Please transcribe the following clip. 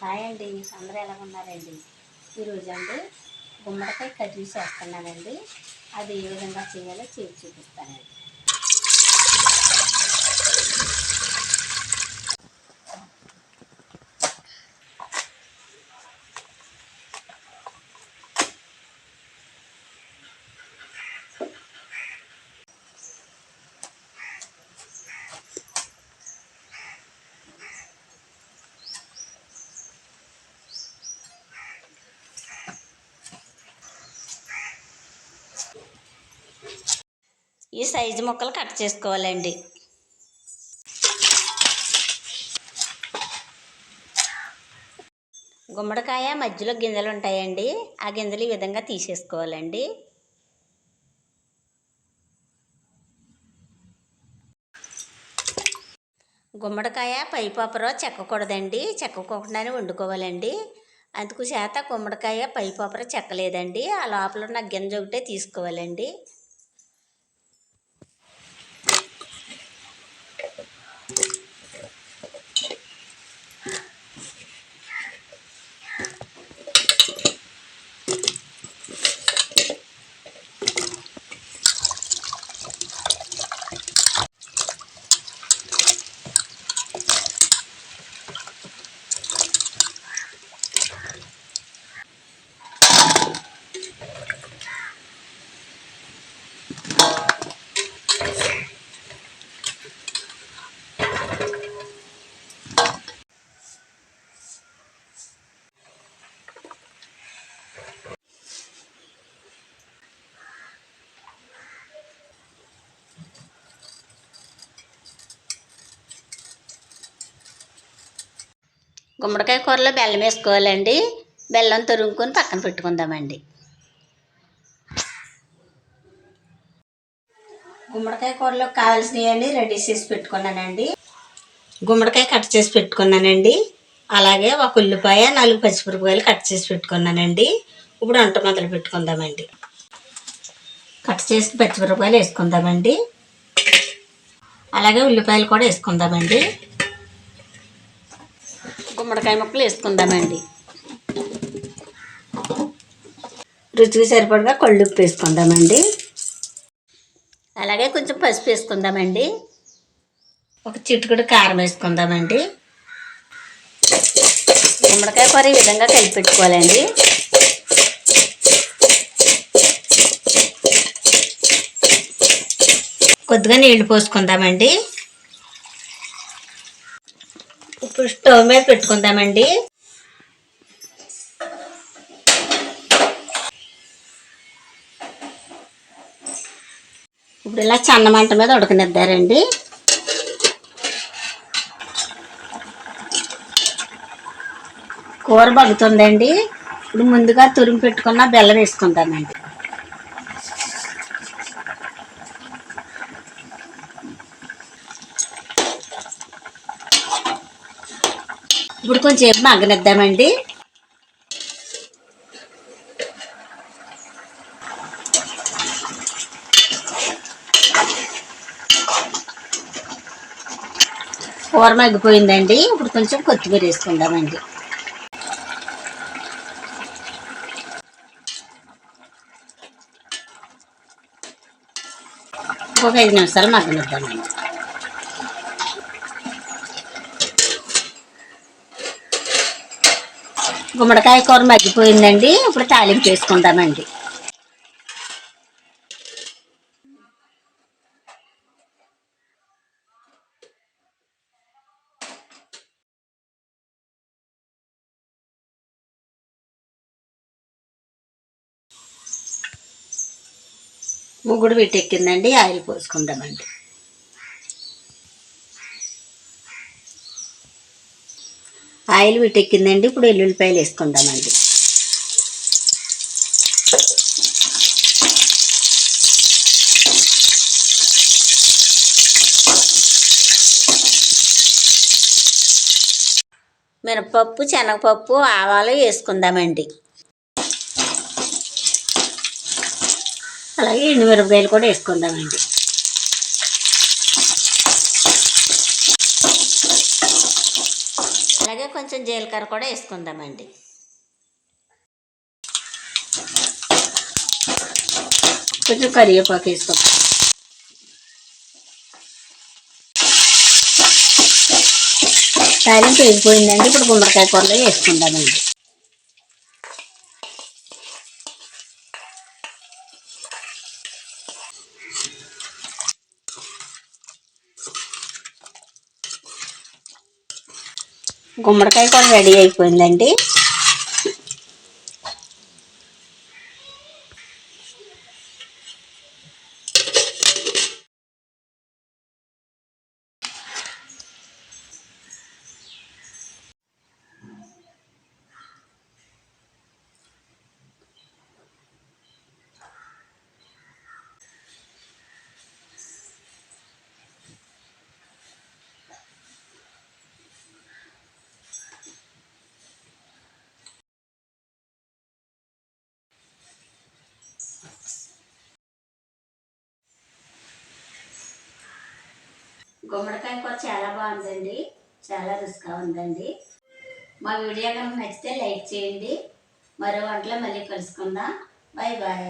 Hi అండి, అందరూ ఎలా ఉన్నారండి? ఈరోజు అండి గుమ్మడికాయ కర్రీ చేస్తున్నానండి. అది ఏ విధంగా చేయాలో చేసి చూపిస్తానండి. ఈ సైజు ముక్కలు కట్ చేసుకోవాలండి. గుమ్మడికాయ మధ్యలో గింజలు ఉంటాయండి, ఆ గింజలు ఈ విధంగా తీసేసుకోవాలండి. గుమ్మడికాయ పైపాపరో చెక్కకూడదండి, చెక్కకుండానే వండుకోవాలండి. అందుకు చేత గుమ్మడికాయ పైపాపర చెక్కలేదండి, ఆ లోపల ఉన్న గింజ ఒకటే తీసుకోవాలండి. గుమ్మడికాయ కూరలో బెల్లం వేసుకోవాలండి. బెల్లం తురుముకొని పక్కన పెట్టుకుందామండి. గుమ్మడికాయ కూరలో కావాల్సినవన్నీ రెడీ చేసి పెట్టుకున్నానండి. గుమ్మడికాయ కట్ చేసి పెట్టుకున్నానండి. అలాగే ఒక ఉల్లిపాయ 4 పచ్చిమిరపకాయలు కట్ చేసి పెట్టుకున్నానండి. ఇప్పుడు వంట మొదలు పెట్టుకుందామండి. కట్ చేసి పచ్చిమిరపకాయలు వేసుకుందామండి. అలాగే ఉల్లిపాయలు కూడా వేసుకుందామండి. గుమ్మడికాయ ముక్కలు వేసుకుందామండి. రుచికి సరిపడగా కళ్ళుప్పు వేసుకుందామండి. అలాగే కొంచెం పసుపు వేసుకుందామండి. ఒక చిటికెడు కారం వేసుకుందామండి. గుమ్మడికాయ కూర ఈ విధంగా కలిపి పెట్టుకోవాలండి. కొద్దిగా నీళ్లు పోసుకుందామండి. ఇప్పుడు స్టవ్ మీద పెట్టుకుందామండి. ఇప్పుడు ఇలా చన్నమంట మీద ఉడకనిద్దారండి. కూర బగ్గుతుందండి. ఇప్పుడు ముందుగా తురిమి పెట్టుకున్న బెల్లం వేసుకుందామండి. ఇప్పుడు కొంచెం మగ్గనిద్దామండి. కూర మగ్గిపోయిందండి. ఇప్పుడు కొంచెం కొత్తిమీర వేసుకుందామండి. ఒక 5 నిమిషాలు మగ్గనిద్దామండి. గుమ్మడికాయ కూర మగ్గిపోయిందండి. ఇప్పుడు తాలింపు వేసుకుందామండి. ముగ్గుడు వీటెక్కిందండి. ఆయిల్ పోసుకుందామండి. ఆయిల్ వీటెక్కిందండి. ఇప్పుడు ఎల్లుల్లిపాయలు వేసుకుందామండి. మినపప్పు, శనగపప్పు, ఆవాలు వేసుకుందామండి. అలాగే ఎండుమిరపకాయలు కూడా వేసుకుందామండి. అలాగే కొంచెం కొంచెం జీలకర్ర కూడా వేసుకుందామండి. కొంచెం కరివేపాకు వేసుకుందాం. తాలింపు వేగిపోయిందండి. ఇప్పుడు గుమ్మడికాయ కూరలో వేసుకుందామండి. గుమ్మడికాయ కూర రెడీ అయిపోయిందండి. గుమ్మడికాయ కూర చాలా బాగుందండి. చాలా రుచిగా ఉందండి. మా వీడియో కనుక నచ్చితే లైక్ చేయండి. మరో వంటలో మళ్ళీ కలుసుకుందాం. Bye bye.